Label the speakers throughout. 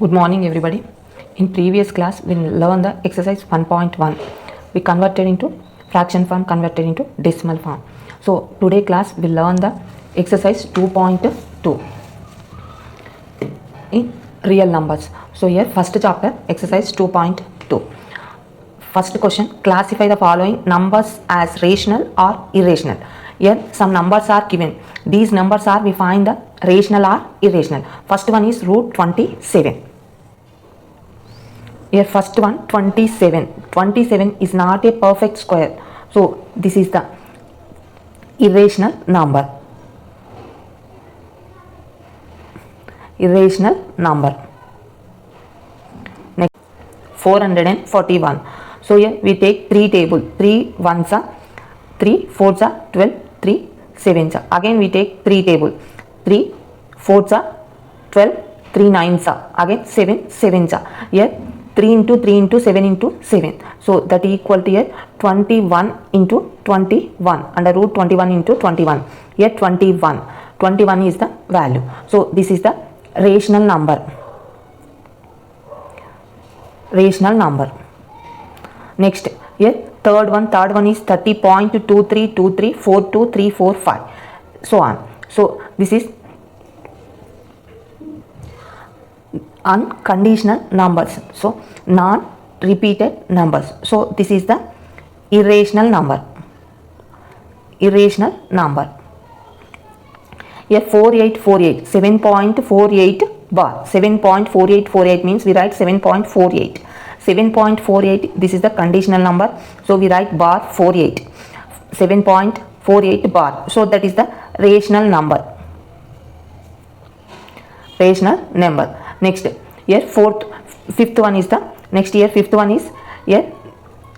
Speaker 1: Good morning everybody. In previous class we learned the exercise 1.1. We converted into fraction form, converted into decimal form. So today class we learn the exercise 2.2 in real numbers. So here first chapter exercise 2.2. First question, classify the following numbers as rational or irrational. Here some numbers are given. These numbers are, we find the rational or irrational. First one is root 27. Here first one 27. 27 is not a perfect square. So this is the irrational number. Irrational number. Next 441. So here we take 3 table. 3 ones are 3 fours are 12, 3 sevens are. Again we take 3 table. 3 fours are 12, 3 nines are. Again 7 sevens are. Here 3 into 3 into 7 into 7. So that equal to here 21 into 21. Under root 21 into 21. Here 21. 21 is the value. So this is the rational number. Rational number. Next, here third one is 30.2323423445, so on. So this is unconditional numbers, so non-repeated numbers. So this is the irrational number. Irrational number. Here 4848, 7.48 bar. 7.4848 means we write 7.48. 7.48, this is the conditional number, so we write bar 48. 7.48 bar, so that is the rational number. Rational number. Next, here fifth one is the, next here fifth one is, here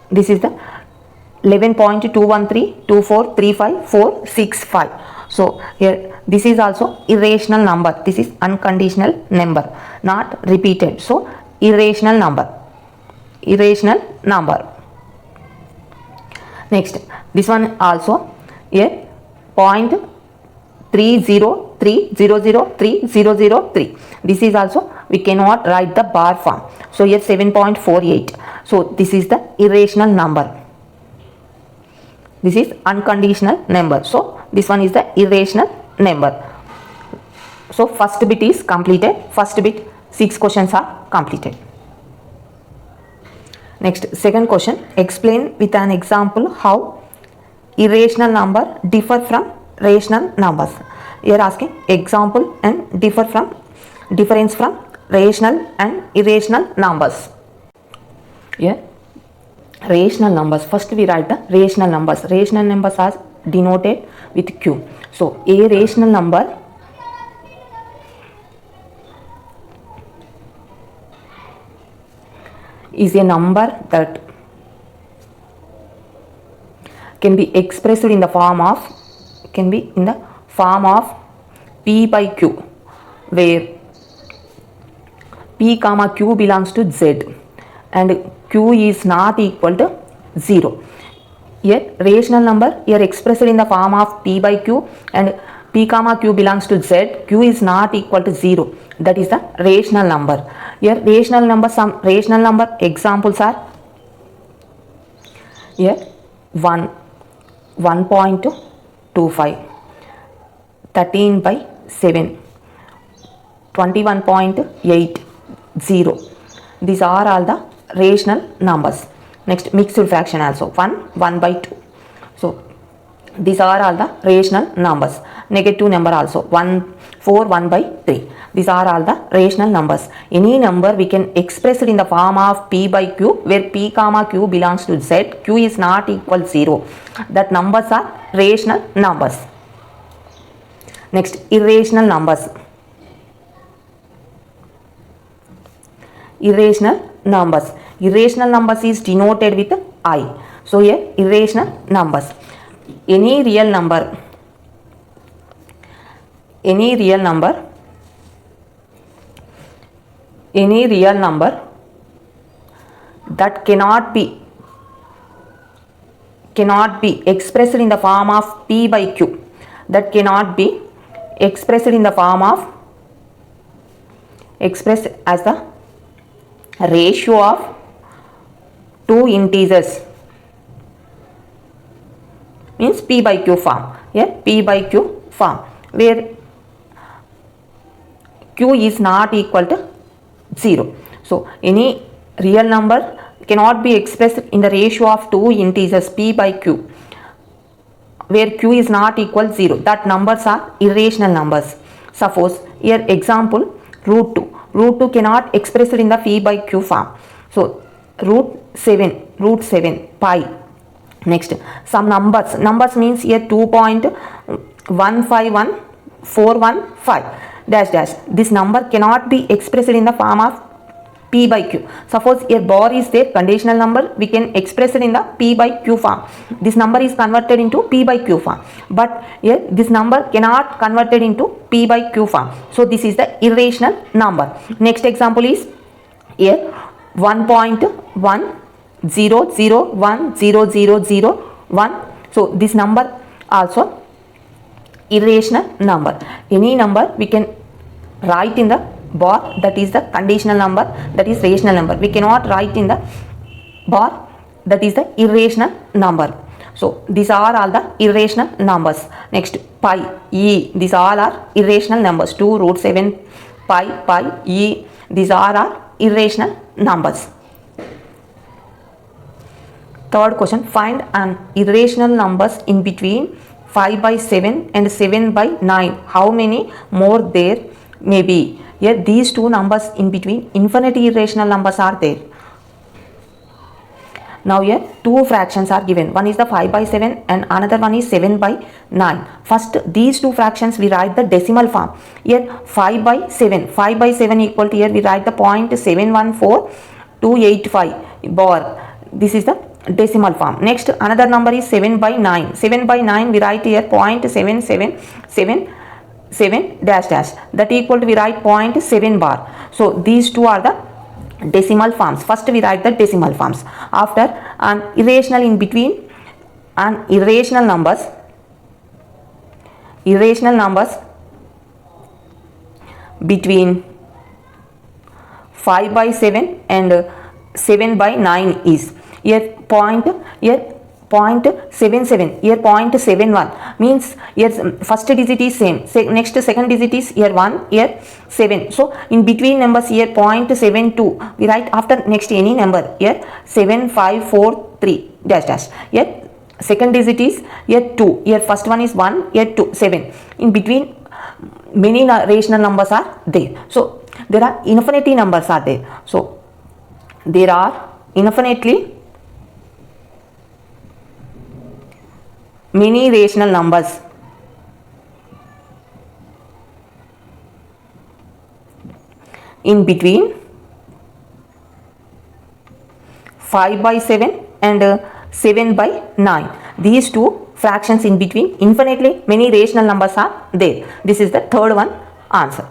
Speaker 1: this is the 11.2132435 so here this is also irrational number. This is unconditional number, not repeated, so irrational number. Irrational number. Next, this one also here 0.303003003. This is also, we cannot write the bar form, so here 7.48. so this is the irrational number. This is unconditional number, so this one is the irrational number. So first bit is completed. First bit 6 questions are completed. Next, second question, explain with an example how irrational number differ from rational numbers. Here asking example and difference from rational and irrational numbers. Here rational numbers, first we write the rational numbers. Rational numbers are denoted with Q. So a rational number is a number that can be expressed in the form of, P by Q, where P comma Q belongs to Z and Q is not equal to 0. Here rational number here expressed in the form of P by Q and P comma Q belongs to Z, Q is not equal to 0. That is the rational number. Here rational number, some rational number examples are here 1.25, 13 by 7, 21.80. These are all the rational numbers. Next, mixed fraction also 1 by 2. So these are all the rational numbers. Negative number also 1 by 3. These are all the rational numbers. Any number we can express it in the form of P by Q, where P comma Q belongs to Z, Q is not equal to 0. That numbers are rational numbers. Next, irrational numbers. Irrational numbers. Irrational numbers is denoted with I. So here irrational numbers. Any real number that cannot be expressed in the form of P by Q, that cannot be expressed in the form of, expressed as the ratio of two integers means p by q form. Here p by q form where q is not equal to 0. So any real number cannot be expressed in the ratio of two integers p by q where q is not equal 0. That numbers are irrational numbers. Suppose here example root 2. Root 2 cannot express it in the p by q form. So root 7 pi. Next some numbers means here 2.151415 dash dash. This number cannot be expressed in the form of p by q. Suppose a bar is there, conditional number, we can express it in the p by q form. This number is converted into p by q form, but here this number cannot converted into p by q form. So this is the irrational number. Next example is here 1.100100001. So this number also irrational number. Any number we can write in the bar, that is the conditional number, that is rational number. We cannot write in the bar, that is the irrational number. So these are all the irrational numbers. Next pi, e, these all are irrational numbers. 2 root 7 pi, e, these are irrational numbers. Third question, find an irrational numbers in between 5 by 7 and 7 by 9. How many more there may be? Here these two numbers in between infinite irrational numbers are there. Now here two fractions are given. One is the 5 by 7 and another one is 7 by 9. First these two fractions we write the decimal form. Here 5 by 7 equal to, here we write the 0.714285 bar. This is the decimal form. Next another number is 7 by 9 we write here 0.7777 dash dash, that equal to we write 0.7 bar. So these two are the decimal forms. First we write the decimal forms. After an irrational in between and irrational numbers between 5 by 7 and 7 by 9 is here 0.77, here 0.71 means here first digit is same, next second digit is here 1, here 7. So in between numbers here 0.72 we write after next any number here 7543 dash dash. Here second digit is here 2, here first one is 1, here 2, 7. In between many rational numbers are there. So there are infinity numbers are there. So there are infinitely many rational numbers in between 5 by 7 and 7 by 9. These two fractions in between infinitely many rational numbers are there. This is the third one answer.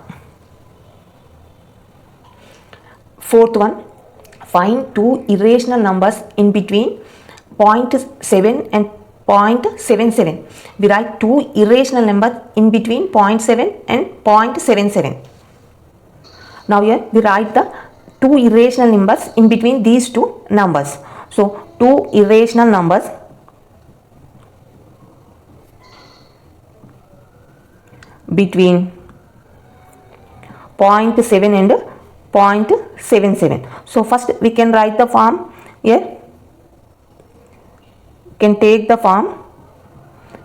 Speaker 1: Fourth one, find two irrational numbers in between 0.7 and 0.77. We write two irrational numbers in between 0.7 and 0.77. Now here we write the two irrational numbers in between these two numbers. So two irrational numbers between 0.7 and 0.77. So first we can write the form here. Can take the form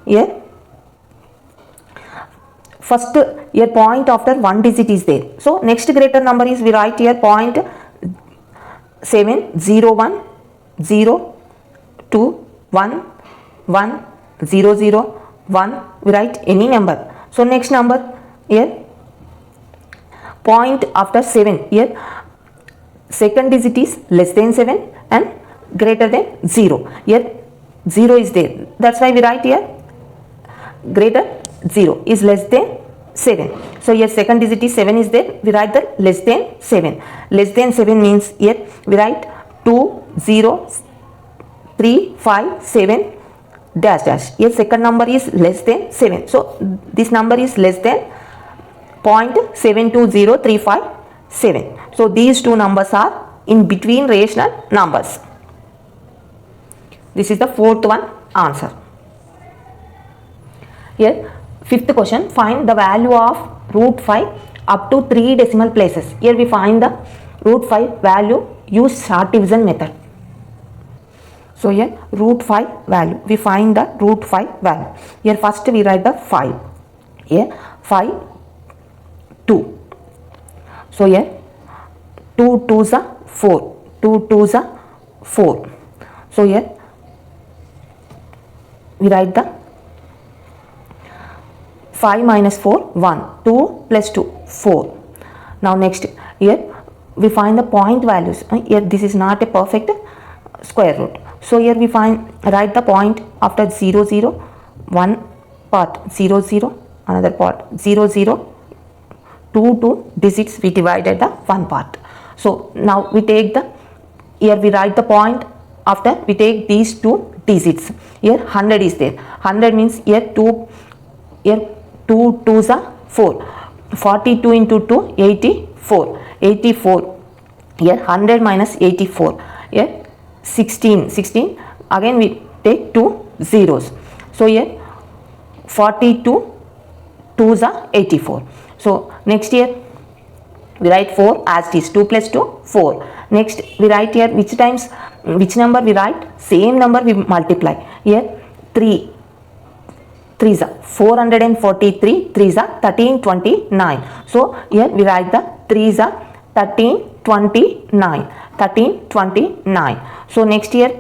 Speaker 1: here. First here point after one digit is there. So next greater number is we write here 0.701 0 2 1 1 0 0 1. We write any number. So next number here point after 7, here second digit is less than 7 and greater than 0. Here 0 is there, that's why we write here greater 0 is less than 7. So here second digit is 7 is there, we write the less than 7. Less than 7 means here we write 2 0 3 5 7 dash dash. Here second number is less than 7. So this number is less than 0.720357. So these two numbers are in between rational numbers. This is the fourth one answer. Here, fifth question, find the value of root 5 up to 3 decimal places. Here we find the root 5 value, use short division method. So here root 5 value, we find the root 5 value. Here first we write the 5. Here 5, 2. So here 2 2s are 4. 2 2s are 4. So here we write the 5 minus 4, 1. 2 plus 2, 4. Now next, here we find the point values. Here this is not a perfect square root. So here we write the point after 0 0, one part 0 0, another part 0 0, 2 digits we divided the one part. So now we take here we write the point after we take these 2 digits. Here 100 is there. 100 means here 2 2s are 4. 42 into 2, 84. 84. Here 100 minus 84. Here 16. Again we take 2 zeros. So here 42 2s are 84. So next here we write 4 as it is. 2 plus 2, 4. Next we write here which number we write? Same number we multiply. Here 3. 3s are 443, 3s are 1329. So here we write the 3s are 1329. So next here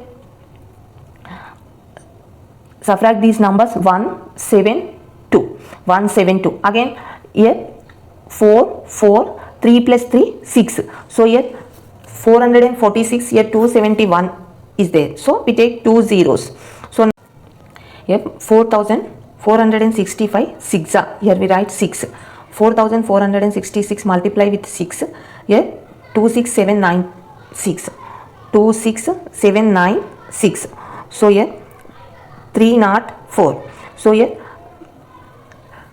Speaker 1: subtract these numbers, 172. Again here 4, 3 plus 3, 6. So here 446, here 271 is there. So we take 2 zeros. So here 4,465, 6. Here we write 6. 4,466 multiply with 6. Here 26796. 26796. So here 304. So here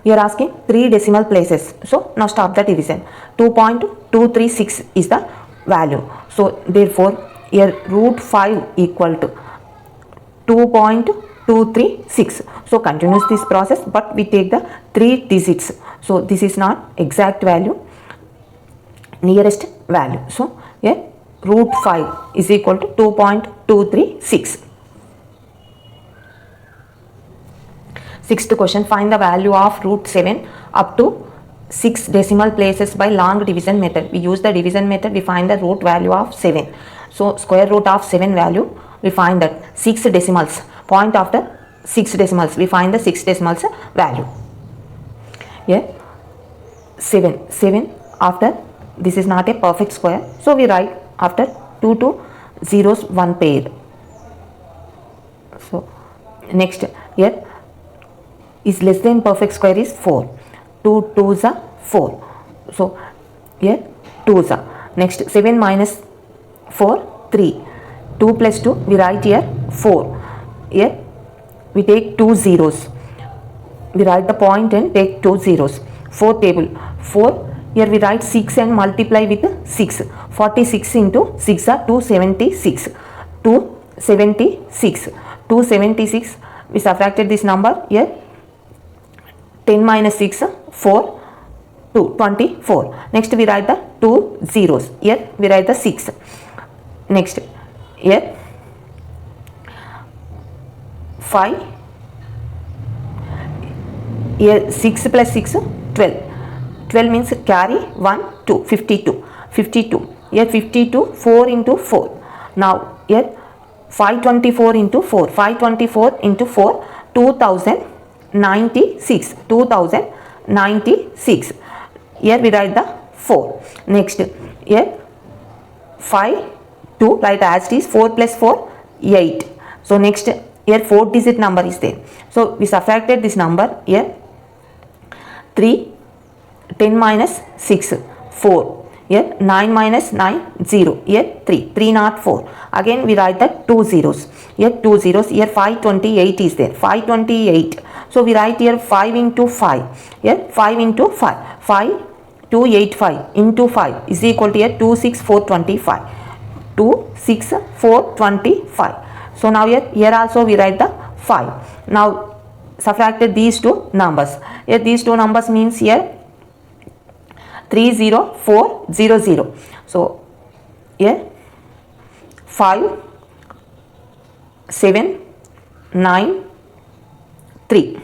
Speaker 1: you are asking 3 decimal places. So now stop the division. 2.236 is the value. So therefore here root 5 equal to 2.236. So continues this process, but we take the 3 digits. So this is not exact value, nearest value. So here root 5 is equal to 2.236. Sixth question, find the value of root 7 up to 6 decimal places by long division method. We use the division method, we find the root value of 7. So square root of 7 value, we find that 6 decimals. Point after 6 decimals, we find the 6 decimals value. Here 7 after, this is not a perfect square, so we write after 2 zeros, 1 pair. So next here is less than perfect square is 4. 2 2s are 4. So here 2s are. Next 7 minus 4, 3. 2 plus 2 we write here 4. Here we take 2 zeros. We write the point and take 2 zeros. 4 table 4. Here we write 6 and multiply with 6. 46 into 6 are 276. 276. We subtracted this number here. 10 minus 6, 4, 2, 24. Next we write the 2 zeros. Here we write the 6. Next here 5. Here 6 plus 6, 12. 12 means carry 1, 2, 52. 52. Here 52, 4 into 4. Now here 524 into 4. 524 into 4, 2096. 2096. Here we write the 4. Next here 5, 2, write as it is. 4 plus 4, 8. So next here 4 digit number is there. So we subtracted this number here. 3, 10 minus 6, 4. Here 9 minus 9, 0. Here 3, 304. Again we write the 2 zeros. Here 2 zeros. Here 528 is there. 528. So we write here 5 into 5. Here 5 into 5. 5285 into 5 is equal to here 26425. 2, 6, 4, 25. So now here also we write the 5. Now subtracted these two numbers. Here these two numbers means here 30400. So here 5, 7, 9, 3.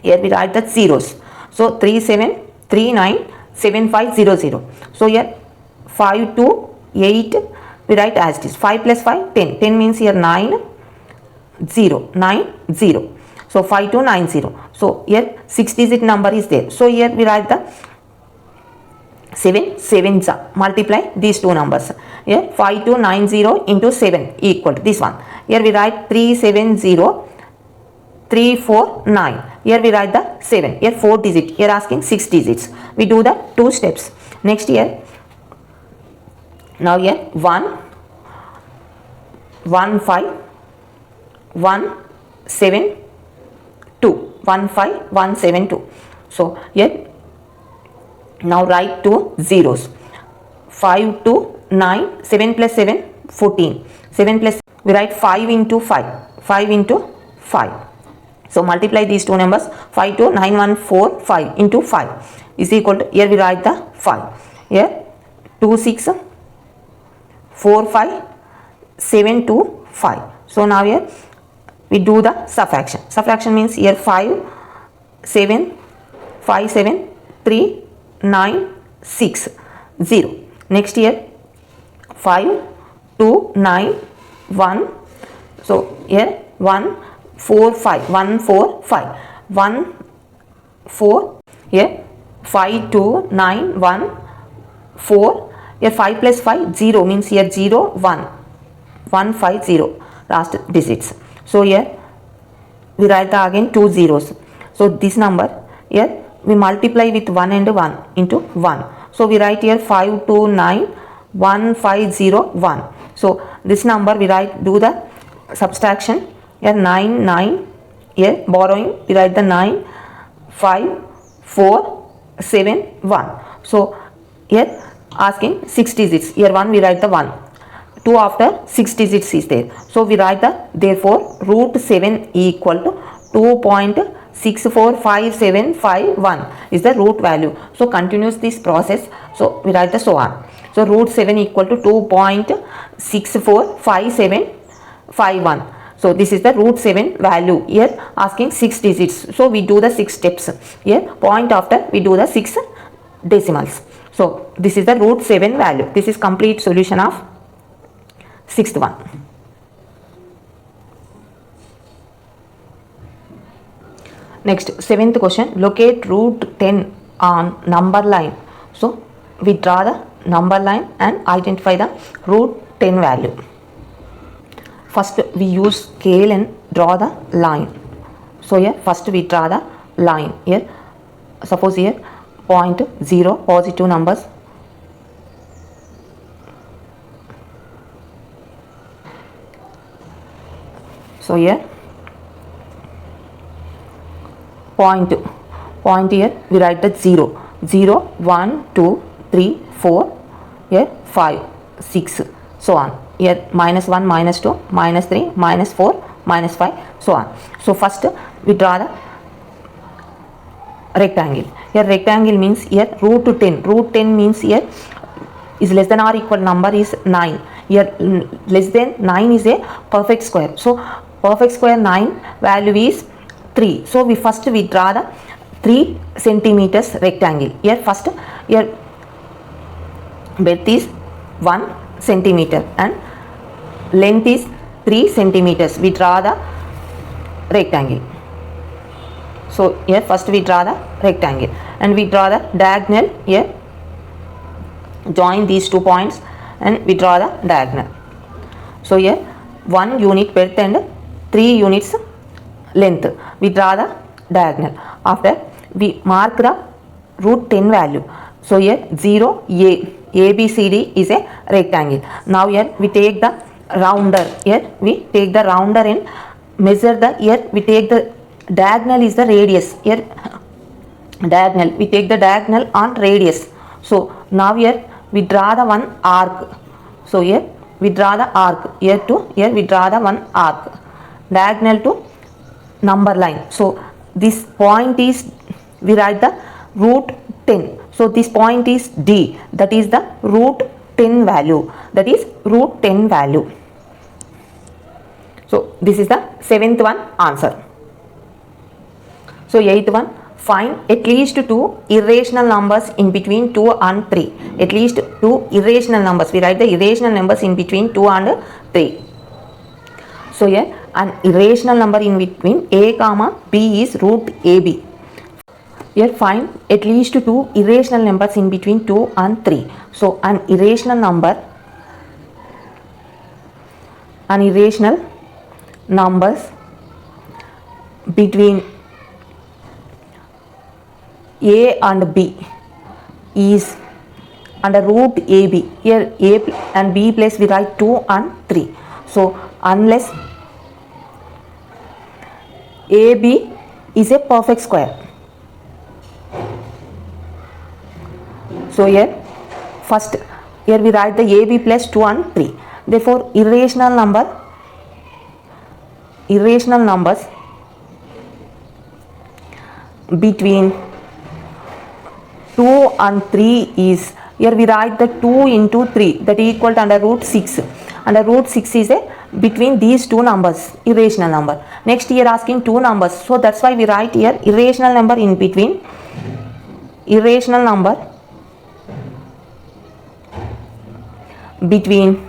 Speaker 1: Here we write the zeros. So 37397500. So here 5 to 8 we write as it is. 5 plus 5, 10. 10 means here 9, 0, 9, 0. So 5290. So here 6 digit number is there. So here we write the 7 sevens, multiply these two numbers. Here 5290 into 7 equal to this one. Here we write 370349. Here we write the 7. Here 4 digits. Here asking 6 digits. We do the 2 steps. Next here. Now here 1, 1, 5, 1, 7, 2. 1, 5, 1, 7, 2. So here now write two zeros. 5 to 9, 7 plus 7, 14. 7 plus, we write 5 into 5. 5 into 5. So multiply these two numbers. 5 to 9145 into 5 is equal to, here we write the 5. Here 2, 6, 4, 5, 7, 2, 5. So now here we do the subtraction. Subtraction means here 5, 7, 5, 7, 3, 9, 6, 0. Next here 5, 2, 9, 1. So here 1, 4, 5, 1, 4, 5, 1, 4. Here 5, 2, 9, 1, 4. Here 5 plus 5, 0 means here 0, 1, 1, 5, 0 last digits. So here we write the again two zeros. So this number here we multiply with 1 and 1 into 1. So we write here 5, 2, 9, 1, 5, 0, 1. So this number we write, do the subtraction. Here 9, 9. Here borrowing, we write the 9, 5, 4, 7, 1. So here asking 6 digits. Here 1 we write the 1. 2 after 6 digits is there. So we write the, therefore root 7 equal to 2.645751 is the root value. So continues this process. So we write the so on. So root 7 equal to 2.645751. So this is the root 7 value. Here asking 6 digits. So we do the 6 steps. Here point after we do the 6 decimals. So this is the root 7 value. This is complete solution of 6th one. Next 7th question. Locate root 10 on number line. So we draw the number line and identify the root 10 value. First we use scale and draw the line. So here first we draw the line. Here suppose here 0.0 positive numbers. So here point here we write the 0, 0, 1, 2, 3, 4, here 5, 6, so on. Here minus 1, minus 2, minus 3, minus 4, minus 5, so on. So first we draw the rectangle. Here rectangle means here root 10. Root 10 means here is less than or equal number is 9. Here less than 9 is a perfect square. So perfect square 9 value is 3. So we first we draw the 3 centimeters rectangle. Here first here breadth is 1 centimeter and length is 3 centimeters. We draw the rectangle. So here first we draw the rectangle and we draw the diagonal. Here join these 2 points and we draw the diagonal. So here 1 unit breadth and 3 units length. We draw the diagonal. After we mark the root 10 value. So here 0 A B C D is a rectangle. Now here we take the rounder. Here we take the rounder and measure the, here we take the diagonal is the radius. Here diagonal, we take the diagonal on radius. So now here we draw the one arc. So here we draw the arc. Here to here we draw the one arc. Diagonal to number line. So this point is, we write the root 10. So this point is D. That is the root 10 value. That is root 10 value. So this is the 7th one answer. So 8th one, find at least 2 irrational numbers in between 2 and 3. At least 2 irrational numbers. We write the irrational numbers in between 2 and 3. So here an irrational number in between a comma b is root ab. Here find at least 2 irrational numbers in between 2 and 3. So an irrational numbers between a and b is under root ab. Here a and b place we write 2 and 3. So unless AB is a perfect square. So here first, here we write the AB plus 2 and 3. Therefore irrational numbers between 2 and 3 is, here we write the 2 into 3, that is equal to under root 6. Under root 6 is a between these two numbers, irrational number. Next here asking two numbers, so that's why we write here irrational number in between, irrational number between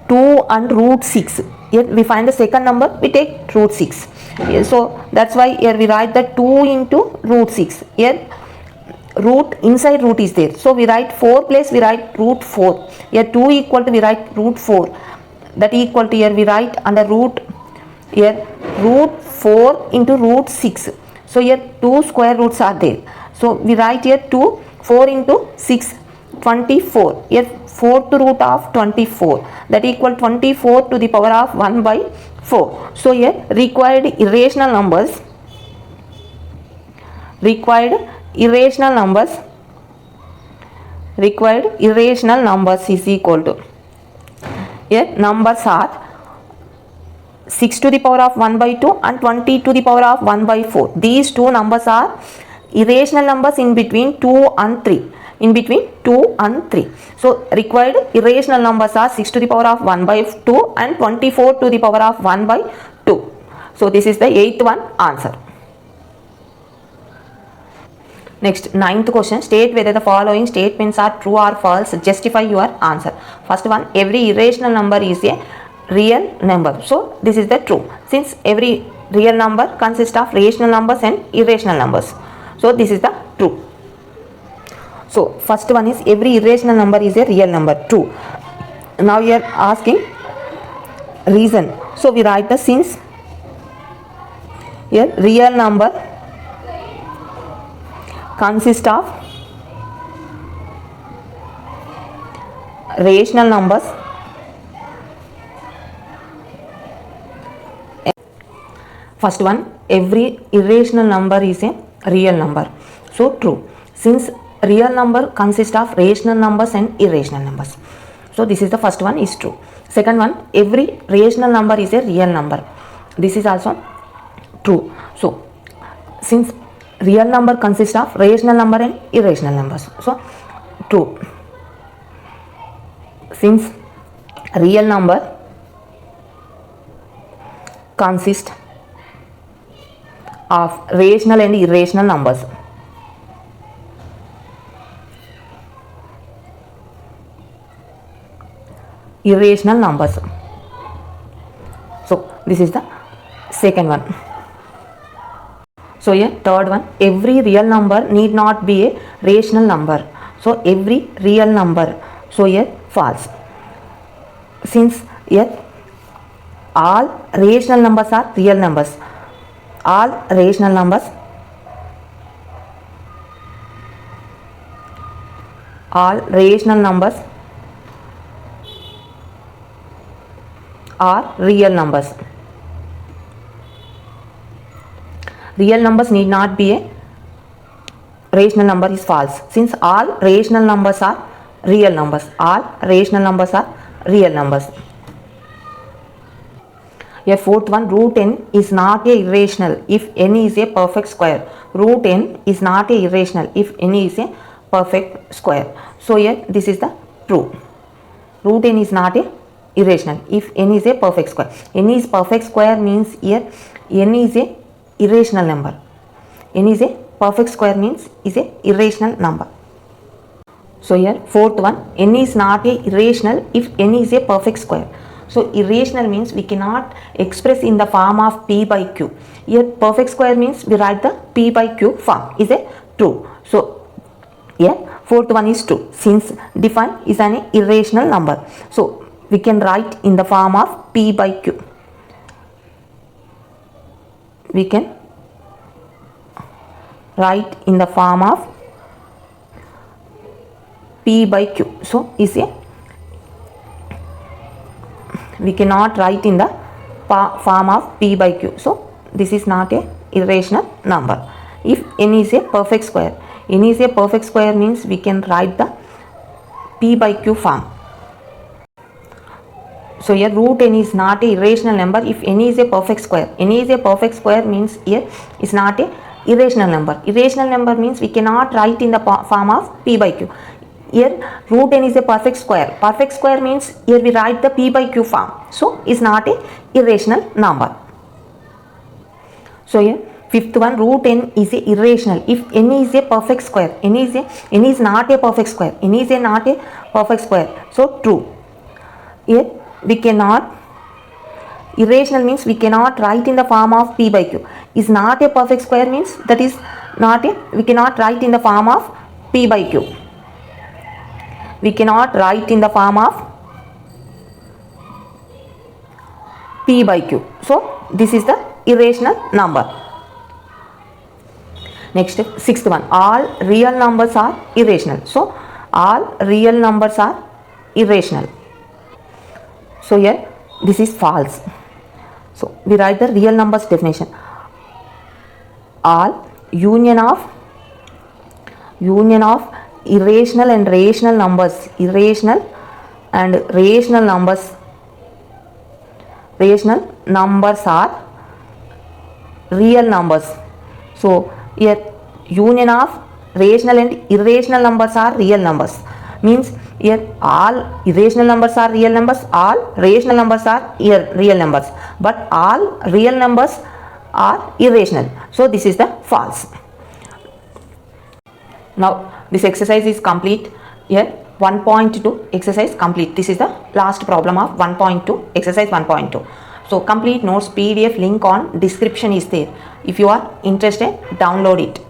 Speaker 1: 2 and root 6. Here we find the second number, we take root 6. Here, so that's why here we write the 2 into root 6. Here root, inside root is there, so we write 4 place we write root 4. Here 2 equal to we write root 4, that equal to here we write under root, here root 4 into root 6. So here 2 square roots are there, so we write here 2, 4 into 6, 24. Here 4th root of 24, that equal 24 to the power of 1 by 4. So here required irrational numbers is equal to, here numbers are 6 to the power of 1 by 2 and 20 to the power of 1 by 4. These two numbers are irrational numbers in between 2 and 3. So required irrational numbers are 6 to the power of 1 by 2 and 24 to the power of 1 by 2. So this is the 8th one answer. Next, 9th question, state whether the following statements are true or false. Justify your answer. First one, every irrational number is a real number. So this is the true, since every real number consists of rational numbers and irrational numbers. So this is the true. So first one is every irrational number is a real number, true. Now you are asking reason. So we write the, since here real number consists of rational numbers first one, every irrational number is a real number. So true, since real number consists of rational numbers and irrational numbers. So this is the first one is true. Second one, every rational number is a real number. This is also true. So since real number consists of rational number and irrational numbers, so true. Since real number consists of rational and irrational numbers, so this is the second one. So here third one, every real number need not be a rational number. So every real number, so here false, since here all rational numbers are real numbers. All rational numbers are real numbers. Real numbers need not be a rational number is false, since all rational numbers are real numbers. All rational numbers are real numbers. A fourth one, root n is not a irrational if n is a perfect square. Root n is not a irrational if n is a perfect square. So here this is the true. Root n is not a irrational if n is a perfect square. N is perfect square means here n is a irrational number. N is a perfect square means is a irrational number. So here fourth one, n is not a irrational if n is a perfect square. So irrational means we cannot express in the form of p by q. Here perfect square means we write the p by q form. Is a true. So here fourth one is true since define is an irrational number. So we can write in the form of p by q. We can write in the form of p by q. So is a we cannot write in the form of p by q. So this is not a irrational number. If n is a perfect square, n is a perfect square means we can write the p by q form. So here root n is not a irrational number if n is a perfect square. N is a perfect square means here is not a irrational number. Irrational number means we cannot write in the form of p by q. Here root n is a perfect square. Perfect square means here we write the p by q form. So is not a irrational number. So here fifth one, root n is a irrational if n is a perfect square. N is not a perfect square. N is not a perfect square. So true. Here we cannot, irrational means we cannot write in the form of p by q. Is not a perfect square means that is not a, we cannot write in the form of p by q. We cannot write in the form of p by q. So this is the irrational number. Next sixth one, all real numbers are irrational. So all real numbers are irrational. So here this is false. So we write the real numbers definition. All union of irrational and rational numbers, irrational and rational numbers are real numbers. So here union of rational and irrational numbers are real numbers means here all irrational numbers are real numbers, all rational numbers are real numbers, but all real numbers are irrational. So this is the false. Now this exercise is complete. Here 1.2 exercise complete. This is the last problem of 1.2 exercise 1.2. So complete notes PDF link on description is there. If you are interested, download it.